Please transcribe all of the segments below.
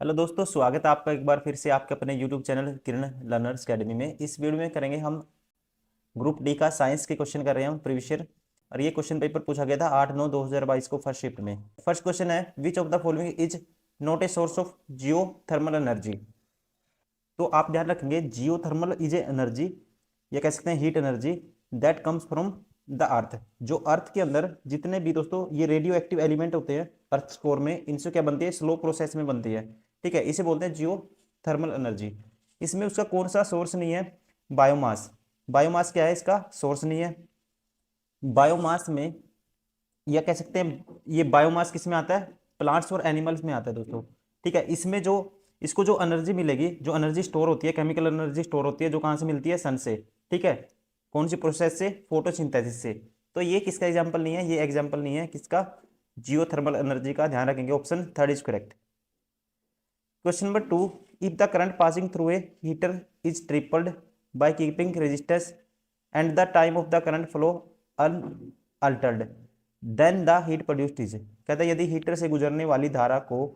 Hello दोस्तों, स्वागत है आपका एक बार फिर से आपके अपने यूट्यूब चैनल किरण लर्नर्स अकेडमी में। इस वीडियो में करेंगे हम ग्रुप डी का साइंस के क्वेश्चन कर रहे हैं हम प्रीवियस ईयर। और ये क्वेश्चन पेपर पूछा गया था 8/9/2022 को फर्स्ट शिफ्ट में। फर्स्ट क्वेश्चन है, which of the following is not a source of Jio thermal energy. तो आप ध्यान रखेंगे, जियो थर्मल इज ए एनर्जी, या कह सकते हैं heat energy that comes from the earth. जो अर्थ के अंदर जितने भी दोस्तों ये रेडियो एक्टिव एलिमेंट होते हैं अर्थ कोर में, इनसे क्या बनती है, स्लो प्रोसेस में बनती है। ठीक है, इसे बोलते हैं जियो थर्मल एनर्जी। इसमें उसका कौन सा सोर्स नहीं है? बायोमास। बायोमास क्या है, इसका सोर्स नहीं है। बायोमास में, या कह सकते हैं ये बायोमास किस में आता है? प्लांट्स और एनिमल्स में आता है दोस्तों। ठीक है, इसमें जो इसको जो एनर्जी मिलेगी, जो एनर्जी स्टोर होती है, केमिकल एनर्जी स्टोर होती है, जो कहाँ से मिलती है? सन से। ठीक है, कौन सी प्रोसेस से? फोटोसिंथेसिस से। तो ये किसका एग्जाम्पल नहीं है? ये एग्जाम्पल नहीं है किसका? जियोथर्मल एनर्जी का। ध्यान रखेंगे, option third is correct. Question number 2, if the current passing through a heater is tripled by keeping resistance and the time of the current flow unaltered then the heat produced is. कहता है यदि heater से गुजरने वाली धारा को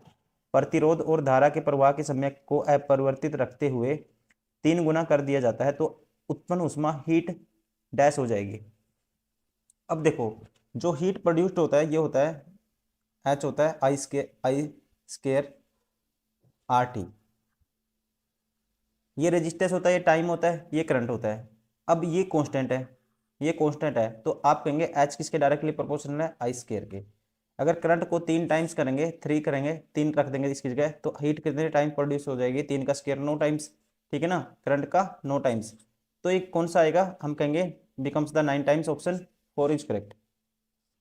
प्रतिरोध और धारा के प्रवाह के समय को अपरिवर्तित रखते हुए 3 गुना कर दिया जाता है तो उत्पन्न ऊष्मा हीट डैश हो जाएगी। अब देखो, जो हीट प्रोड्यूस्ड होता है ये होता है एच, होता है आई स्केयर आर टी। ये रेजिस्टेंस होता है, ये टाइम होता है, ये करंट होता है। अब ये कांस्टेंट है, ये कांस्टेंट है, तो आप कहेंगे एच किसके डायरेक्टली प्रोपोर्शनल है? आई स्केयर के। अगर करंट को 3 टाइम्स करेंगे, 3 करेंगे, 3 रख देंगे इसकी जगह, तो हीट कितने टाइम प्रोड्यूस हो जाएगी? 3 का स्केयर 9 टाइम्स। ठीक है ना, करंट का 9 टाइम्स। तो एक कौन सा आएगा? हम कहेंगे becomes the 9 times, option 4 is correct.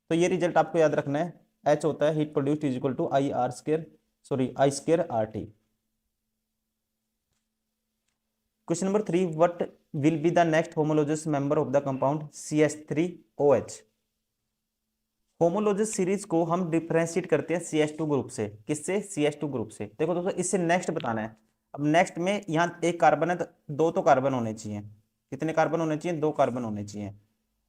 तो ये रिजल्ट आपको याद रखना है। एच होता है heat produced is equal to I R square, sorry I square R T. Question number 3, what will be the next homologous member of the compound CH3OH। Homologous series को हम डिफरेंशिएट करते हैं CH2 ग्रुप से। किससे? CH2 group से। देखो दोस्तों, इससे नेक्स्ट बताना है। अब नेक्स्ट में यहाँ एक कार्बन है तो 2 तो कार्बन होने चाहिए। कितने कार्बन होने चाहिए? 2 कार्बन होने चाहिए।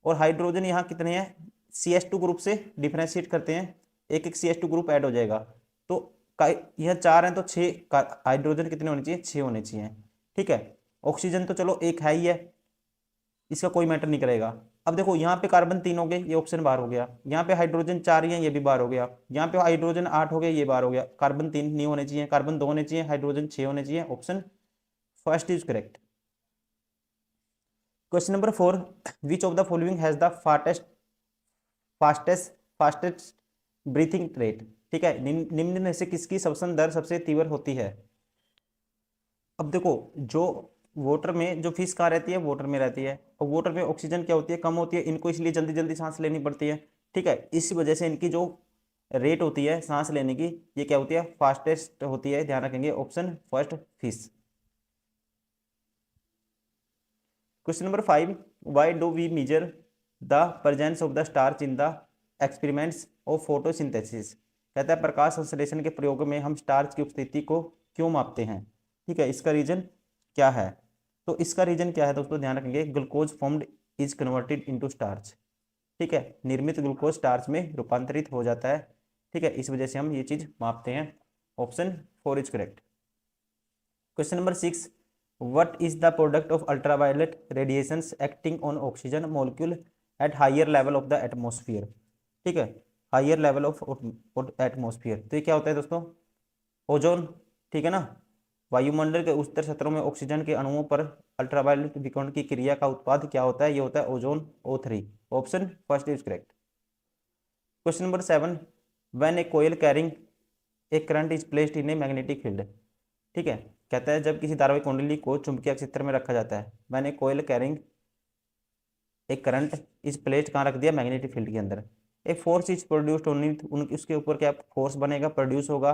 और हाइड्रोजन यहाँ कितने हैं? CH2 ग्रुप से डिफरेंशिएट करते हैं, एक एक CH2 ग्रुप ऐड हो जाएगा। तो यहाँ 4 हैं तो 6 हाइड्रोजन कितने होने चाहिए? 6 होने चाहिए। ठीक है, ऑक्सीजन तो चलो एक है ही है, इसका कोई मैटर नहीं करेगा। अब देखो, यहाँ पे कार्बन 3 हो गए, ये ऑप्शन बाहर हो गया। यहाँ पे हाइड्रोजन 4 ही है, ये भी बाहर हो गया। यहाँ पे हाइड्रोजन 8 हो गए, ये बाहर हो गया। कार्बन 3 नहीं होने चाहिए, कार्बन 2 होने चाहिए, हाइड्रोजन 6 होने चाहिए। Option first is correct. Question number 4, which of the following has the fastest fastest breathing rate. ठीक है, निम्न में से किसकी श्वसन दर सबसे तीव्र होती है? अब देखो, जो वाटर में जो फिश कहाँ रहती है? वाटर में रहती है। और वाटर में ऑक्सीजन क्या होती है? कम होती है, इनको इसलिए जल्दी जल्दी सांस लेनी पड़ती है। ठीक है, इसी वजह से इनकी जो रेट होती है सांस लेने की, ये क्या होती है? फास्टेस्ट होती है। ध्यान रखेंगे, option first fish. Question number 5, why do we measure the presence of the starch in the experiments of photosynthesis. कहता है प्रकाश संश्लेषण के प्रयोग में हम स्टार्च की उपस्थिति को क्यों मापते हैं? ठीक है, इसका रीजन क्या है? तो इसका रीजन क्या है दोस्तों? ध्यान रखेंगे, glucose formed is converted into starch. ठीक है, निर्मित ग्लूकोज स्टार्च में रूपांतरित हो जाता है। ठीक है, इस वजह से हम ये चीज मापते हैं। Option 4 is correct. Question number 6, what is the product of ultraviolet radiations acting on oxygen molecule at higher level of the atmosphere। ठीक है, हायर लेवल ऑफ एटमोस्फियर। तो ये क्या होता है दोस्तों? ओजोन। ठीक है ना, वायुमंडल के उच्चतर क्षेत्रों में ऑक्सीजन के अणुओं पर अल्ट्रावायलेट विकिरण की क्रिया का उत्पाद क्या होता है? ये होता है ozone, O3। Option first is correct. Question number 7, when a coil carrying a current is placed in a magnetic field. ठीक है, कहता है जब किसी धारावाहिक कुंडली को चुंबकीय क्षेत्र में रखा जाता है। मैंने कोयल कैरिंग एक करंट इस प्लेट कहाँ रख दिया? मैग्नेटिक फील्ड के अंदर। एक फोर्स इज प्रोड्यूस्ड ओनली, उनकी उसके ऊपर क्या फोर्स बनेगा? प्रोड्यूस होगा।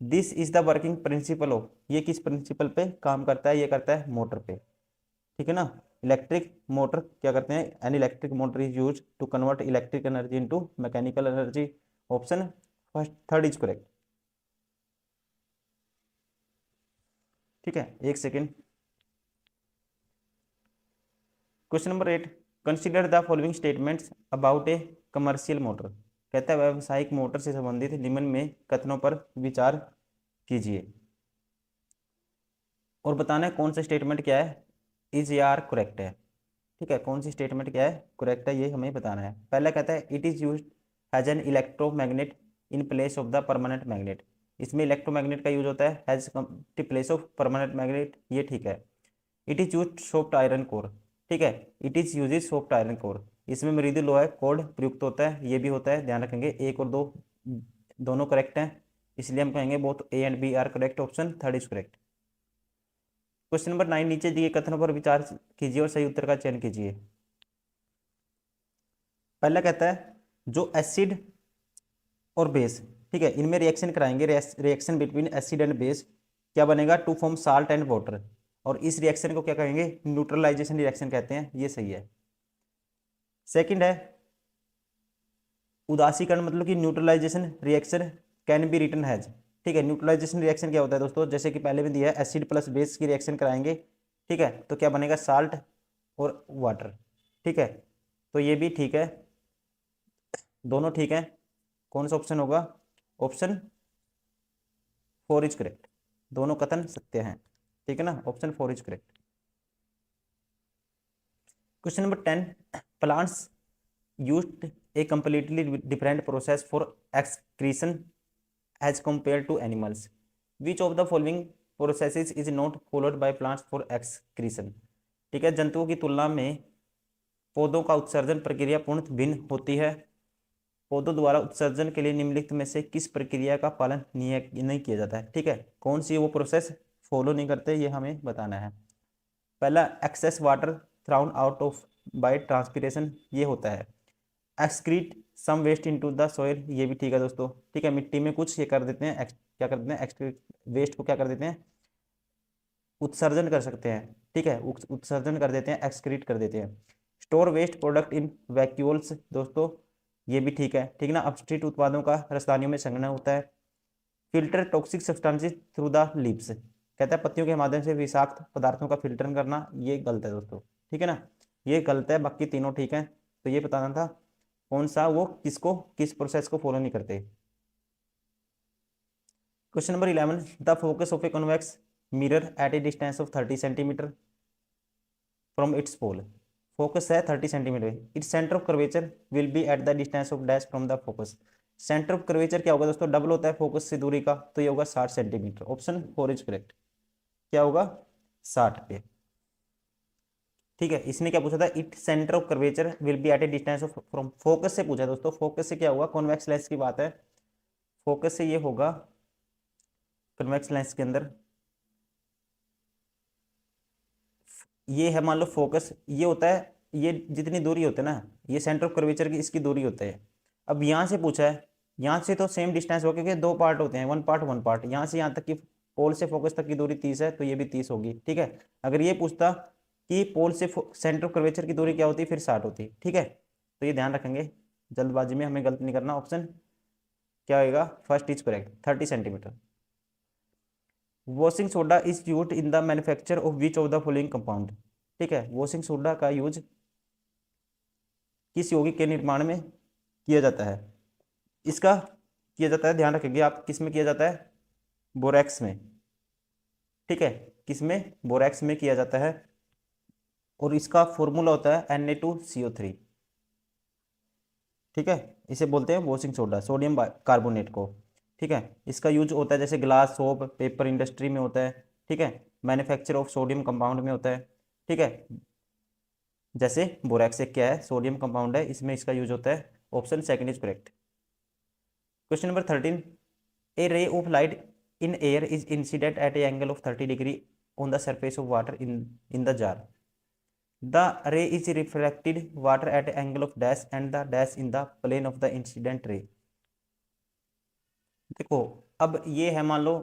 This is the working principle of, ये किस प्रिंसिपल पे काम करता है? ये करता है मोटर पे। ठीक है ना, इलेक्ट्रिक मोटर क्या करते हैं? An electric motor is use to convert electric energy into mechanical energy. Option first third is correct. ठीक है, एक second. Question number 8, consider the following statements about a commercial motor. कहता है व्यावसायिक मोटर से संबंधित निम्न में कथनों पर विचार कीजिए। और बताना है कौन सा स्टेटमेंट क्या है, इज या आर करेक्ट है। ठीक है, कौन सी स्टेटमेंट क्या है करेक्ट है, ये हमें बताना है। पहला कहता है it is use has an electromagnet in place of the permanent magnet. इसमें इलेक्ट्रोमैग्नेट का यूज होता है has place of permanent magnet, ये ठीक है। It is use soft iron core, ठीक है, it is use soft iron core, इसमें मृदु लोहा कोड प्रयुक्त होता है, ये भी होता है, ध्यान रखेंगे। एक और दो दोनों करेक्ट हैं, इसलिए हम कहेंगे both A and B are correct, option third is correct. Question number 9, नीचे दिए कथनों पर विचार कीजिए और सही उत्तर का चयन कीजिए। पहला कहता है जो एसिड और बेस, ठीक है, इनमें रिएक्शन कराएंगे, reaction between acid and base, क्या बनेगा, to form salt and water, और इस रिएक्शन को क्या कहेंगे, न्यूट्रलाइजेशन रिएक्शन कहते हैं, ये सही है। सेकंड है उदासीकरण, मतलब कि neutralisation reaction can be written has, ठीक है। न्यूट्रलाइजेशन रिएक्शन क्या होता है दोस्तों, जैसे कि पहले में दिया है एसिड प्लस बेस की रिएक्शन कराएंगे, ठीक है, तो क्या बनेगा, साल्ट और वाटर, ठीक है, तो ये भी ठीक है, दोनों ठीक है। कौन सा ऑप्शन होगा, ऑप्शन 4 इज करेक्ट, दोनों कथन सत्य हैं, ठीक है ना, option 4 is correct. Question number 10, plants used A completely different process for excretion as compared to animals. Which of the following processes is not followed by plants for excretion? ठीक है, जंतुओं की तुलना में पौधों का उत्सर्जन प्रक्रिया पूर्ण भिन्न होती है। पौधों द्वारा उत्सर्जन के लिए निम्नलिखित में से किस प्रक्रिया का पालन नहीं किया जाता है, ठीक है, कौन सी वो प्रोसेस फॉलो नहीं करते, ये हमें बताना है। पहला excess water thrown out of by transpiration, ये होता है। Excrete some waste into the soil, ये भी ठीक है दोस्तों, ठीक है, मिट्टी में कुछ ये कर देते हैं, क्या कर देते हैं, एक्सक्रीट वेस्ट को क्या कर देते हैं, उत्सर्जन कर सकते हैं, ठीक है, उत्सर्जन कर देते हैं, एक्सक्रीट कर देते हैं। Store waste product in vacuoles, दोस्तों ये भी ठीक ना, अपस्ट्रीट उत्पादों का राजधानियों में संग्रहण होता है। Filter toxic substances through the leaves, कहता है पत्तियों के माध्यम से विषाक्त पदार्थों का फिल्टर करना, ये गलत है दोस्तों, ठीक है ना, ये गलत है, बाकी तीनों ठीक है। तो ये बताना था कौन सा वो किसको किस प्रोसेस को फॉलो नहीं करते। Question number 11, the focus of a convex mirror at a distance of 30 centimetre from its pole, focus है 30 centimetre, its centre of curvature will be at the distance of dash from the focus. Centre of curvature क्या होगा दोस्तों, double होता है focus से दूरी का, तो ये होगा 60 सेंटीमीटर, ऑप्शन 4 इज करेक्ट, क्या होगा 60 पे, ठीक है। इसने क्या पूछा था, it centre of curvature will be at a distance of from, focus से पूछा दोस्तों, फोकस से क्या होगा, कॉन्वेक्स लेंस की बात है, फोकस से ये होगा कन्वेक्स लेंस के अंदर, ये है मान लो फोकस, ये होता है, ये जितनी दूरी होती है ना, ये सेंटर ऑफ कर्वेचर की इसकी दूरी होती है। अब यहाँ से पूछा है, यहाँ से तो सेम डिस्टेंस होगा क्योंकि दो पार्ट होते हैं, वन पार्ट, यहाँ से यहाँ तक की पोल से फोकस तक की दूरी 30 है, तो ये भी 30 होगी, ठीक है। अगर ये पूछता कि पोल से सेंटर ऑफ कर्वेचर की दूरी क्या होती, फिर 60 होती, ठीक है, तो ये ध्यान रखेंगे, जल्दबाजी में हमें गलत नहीं करना, ऑप्शन क्या होगा, first is correct, 30 centimetre. Washing soda is use in the manufacture of which of the following compound, ठीक है, वॉशिंग सोडा का यूज किस यौगिक के निर्माण में किया जाता है, इसका किया जाता है, ध्यान रखेंगे आप, किस में किया जाता है, बोरैक्स में, ठीक है, किस में, बोरैक्स में किया जाता है, और इसका फॉर्मूला होता है Na2CO3, ठीक है, इसे बोलते हैं वॉशिंग सोडा, सोडियम कार्बोनेट को, ठीक है। इसका यूज होता है जैसे ग्लास, सोप, पेपर इंडस्ट्री में होता है, ठीक है, मैन्युफैक्चर ऑफ सोडियम कंपाउंड में होता है, ठीक है, जैसे बोरैक्स एक क्या है, सोडियम कंपाउंड है, इसमें इसका यूज होता है, option second is correct. Question number 13, a ray of light in air is incident at an angle of 30 degree on the surface of water in the jar, the ray is reflected water at angle of dash and the dash in the plane of the incident ray. देखो अब ये है मान लो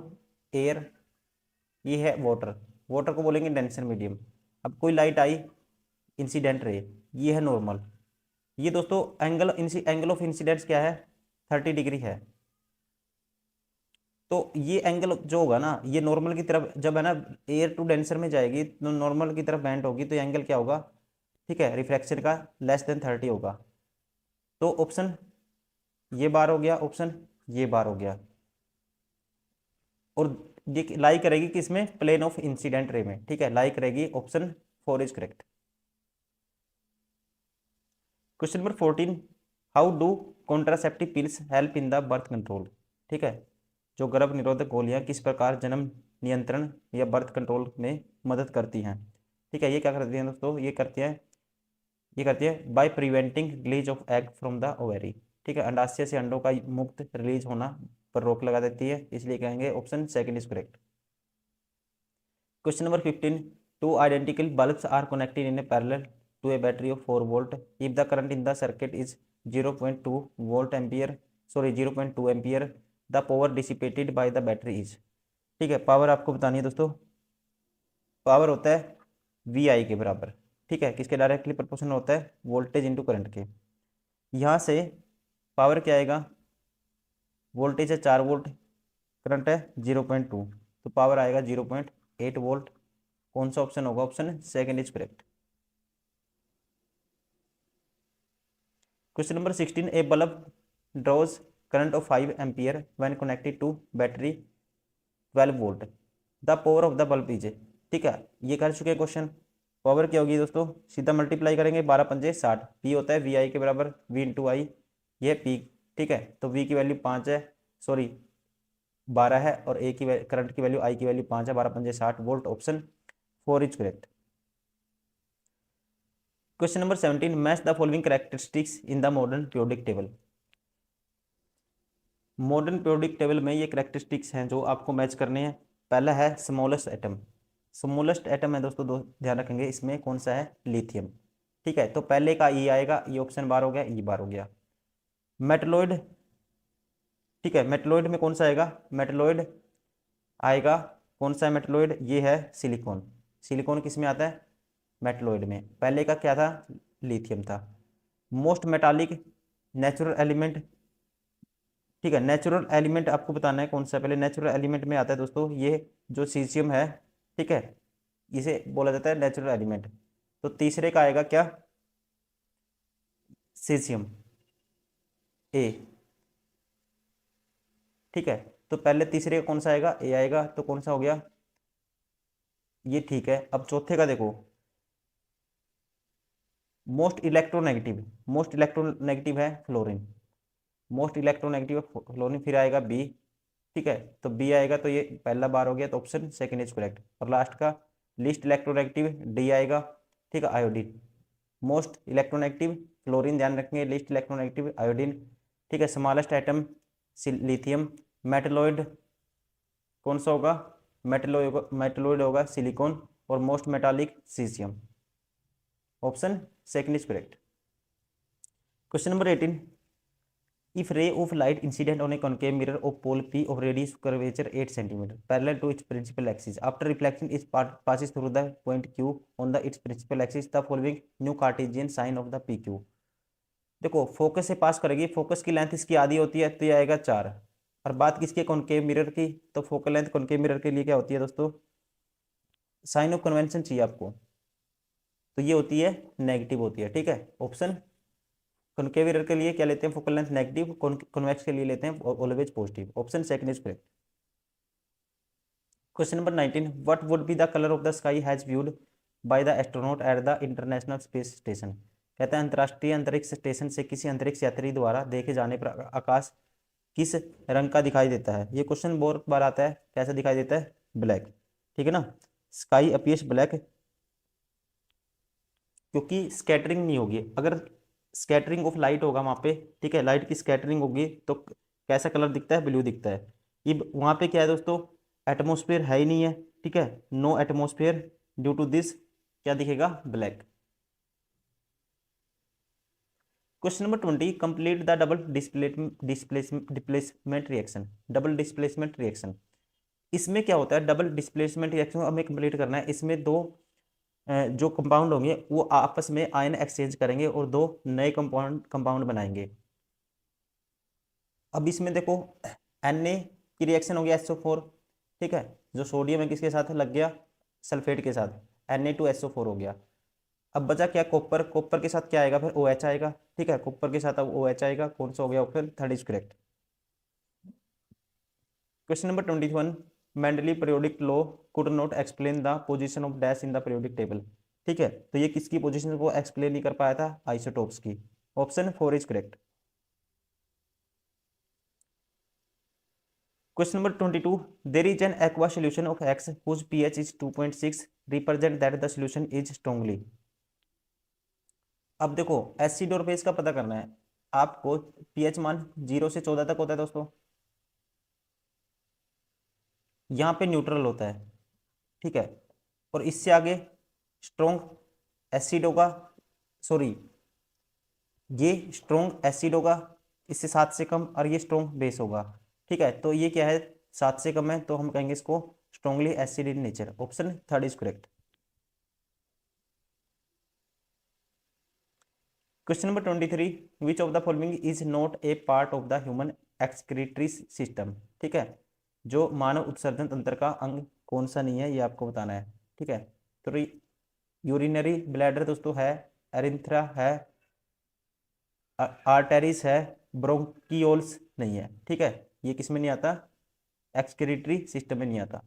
air, ये है water, water को बोलेंगे denser medium. अब कोई लाइट आई, इंसिडेंट रे, ये है नॉर्मल, ये दोस्तों एंगल ऑफ इंसिडेंस क्या है, 30 डिग्री है, तो ये एंगल जो होगा ना, ये नॉर्मल की तरफ जब है ना एयर टू डेंसर में जाएगी तो नॉर्मल की तरफ बेंड होगी, तो एंगल क्या होगा, ठीक है, रिफ्रैक्शन का लेस देन 30 होगा, तो ऑप्शन ये बार हो गया, ऑप्शन ये बार हो गया, और ये लाई करेगी किसमें, प्लेन ऑफ इंसिडेंट रे में, ठीक है, लाई करेगी, option 4 is correct. Question number 14, how do contraceptive pills help in the birth control, ठीक है, जो गर्भ निरोधक गोलियां किस प्रकार जन्म नियंत्रण या बर्थ कंट्रोल में मदद करती हैं, ठीक है, ये क्या करती हैं दोस्तों, ये करती है by preventing release of egg from the ovary, ठीक है, अंडाशय से अंडों का मुक्त रिलीज होना पर रोक लगा देती है, इसलिए कहेंगे option second is correct. Question number 15, two identical bulbs are connected in a parallel to a battery of 4 volt if the current in the circuit is 0.2 volt ampere, sorry 0.2 ampere, the power dissipated by the battery is, ठीक है, power आपको बतानी है दोस्तों, power होता है we आई के बराबर, ठीक है, किसके डायरेक्टली प्रोपोर्शनल होता है, वोल्टेज इंटू करंट के। यहाँ से पावर क्या आएगा, वोल्टेज है 4 वोल्ट, करंट है 0.2, तो पावर आएगा 0.8 वोल्ट। कौन सा ऑप्शन होगा, option second is correct. Question number 16, a bulb draws current of 5 ampere when connected to battery 12 volt, the power of the bulb is, ठीक है, ये कर चुके क्वेश्चन। पावर क्या होगी दोस्तों, सीधा मल्टीप्लाई करेंगे, 12 पंजे 60, पी होता है वी आई के बराबर, वी इंटू आई, ये पी, ठीक है, तो वी की वैल्यू 5 है, सॉरी 12 है, और ए की करंट की वैल्यू आई की वैल्यू 5 है, 12 पंजे 60 volt, option 4 is correct. Question number 17, match the following characteristics in the modern periodic table. Modern periodic table में ये कैरेक्टरिस्टिक्स हैं जो आपको मैच करने हैं। पहला है स्मॉलेस्ट एटम, स्मॉलेस्ट एटम है दोस्तों, ध्यान रखेंगे, इसमें कौन सा है, लिथियम, ठीक है, तो पहले का ई आएगा, ये ऑप्शन बार हो गया, ई बार हो गया। मेटलॉइड, ठीक है, मेटलॉइड में कौन सा आएगा, मेटलॉइड आएगा, कौन सा है मेटलॉइड, ये है सिलिकॉन, सिलिकॉन किस में आता है, मेटलॉइड में, पहले का क्या था, लिथियम था। मोस्ट मेटालिक नेचुरल एलिमेंट, ठीक है, नेचुरल एलिमेंट आपको बताना है कौन सा, पहले नेचुरल एलिमेंट में आता है दोस्तों ये जो सीजियम है, ठीक है, इसे बोला जाता है नेचुरल एलिमेंट। तो तीसरे का आएगा क्या, सीजियम ए, ठीक है, तो पहले तीसरे का कौन सा आएगा, ए आएगा, तो कौन सा हो गया ये, ठीक है। अब चौथे का देखो, मोस्ट इलेक्ट्रोनेगेटिव है फ्लोरीन, मोस्ट इलेक्ट्रोनेगेटिव फ्लोरीन, फिर आएगा बी, ठीक है, तो बी आएगा, तो ये पहला बार हो गया, तो ऑप्शन सेकंड इज करेक्ट। और लास्ट का लिस्ट इलेक्ट्रोनेगेटिव डी आएगा, ठीक है, आयोडीन, मोस्ट इलेक्ट्रोनेगेटिव फ्लोरीन, ध्यान रखेंगे, लिस्ट इलेक्ट्रोनेगेटिव आयोडीन, ठीक है, स्मॉलेस्ट एटम लिथियम, मेटलॉइड कौन सा होगा, मेटलॉइड होगा सिलिकॉन, और most metallic caesium, option second is correct. Question number 18, if ray of light incident on a concave mirror of pole P of radius curvature 8 cm parallel to its principal axis after reflection is passes through the point Q on the its principal axis, the following new Cartesian sign of the PQ। देखो focus से पास करेगी, focus की length इसकी आधी होती है, तो ये आएगा 4, और बात किसके, कॉनकेव मिरर की, तो फोकल लेंथ कॉनकेव मिरर के लिए क्या होती है दोस्तों, साइन ऑफ कन्वेंशन चाहिए आपको, तो ये होती है नेगेटिव होती है, ठीक है, ऑप्शन कॉनकेव मिरर के लिए क्या लेते हैं, फोकल लेंथ नेगेटिव, कॉन्वेक्स के लिए लेते हैं always positive, option second is correct. Question number 19, what would be the colour of the sky has viewed by the astronaut at the international space station, कहते हैं अंतर्राष्ट्रीय अंतरिक्ष स्टेशन से किसी अंतरिक्ष यात्री द्वारा देखे जाने पर आकाश किस रंग का दिखाई देता है। ये क्वेश्चन बहुत बार आता है, कैसा दिखाई देता है, ब्लैक, ठीक है ना, स्काई अपीयर्स ब्लैक, क्योंकि स्कैटरिंग नहीं होगी, अगर स्कैटरिंग ऑफ लाइट होगा वहाँ पे, ठीक है, लाइट की स्कैटरिंग होगी तो कैसा कलर दिखता है, ब्लू दिखता है। ये वहाँ पे क्या है दोस्तों, एटमोस्फेयर है ही नहीं है, ठीक है, no atmosphere, due to this क्या दिखेगा, black. Question number 20, complete the double displacement reaction, double displacement reaction, इसमें क्या होता है, डबल डिस्प्लेसमेंट रिएक्शन हमें कंप्लीट करना है, इसमें दो जो कंपाउंड होंगे वो आपस में आयन एक्सचेंज करेंगे और दो नए कंपाउंड बनाएंगे। अब इसमें देखो Na की रिएक्शन हो गया SO4, ठीक है, जो सोडियम है किसके साथ लग गया, सल्फेट के साथ, Na2SO4 हो गया। अब बचा क्या, कॉपर, कॉपर के साथ क्या आएगा, फिर OH आएगा, ठीक है, कॉपर के साथ अब OH आएगा, कौन सा हो गया, option third is correct. Question number 21, Mendeley periodic law could not explain the position of dash in the periodic table. ठीक है, तो ये किसकी पोजीशन को एक्सप्लेन नहीं कर पाया था? आइसोटोप्स की। Option 4 is correct. Question number 22, there is an aqua solution of X whose pH is 2.6 represent that the solution is strongly. अब देखो एसिड और बेस का पता करना है आपको। pH मान 0 से 14 तक होता है दोस्तों, यहाँ पे न्यूट्रल होता है। ठीक है, और इससे आगे स्ट्रॉन्ग एसिड होगा, सॉरी ये स्ट्रॉन्ग एसिड होगा, इससे 7 से कम, और ये स्ट्रॉन्ग बेस होगा। ठीक है, तो ये क्या है? 7 से कम है तो हम कहेंगे इसको strongly acid in nature. Option 3 is correct. Question number 23, which of the following is not a part of the human excretory system. ठीक है, जो मानव उत्सर्जन तंत्र का अंग कौन सा नहीं है, ये आपको बताना है। ठीक है, तो यूरिनरी ब्लैडर दोस्तों है, एरिंथ्रा है, आर्टेरिस है, ब्रोंकियोल्स नहीं है। ठीक है, ये किस में नहीं आता? एक्सक्रीटरी सिस्टम में नहीं आता।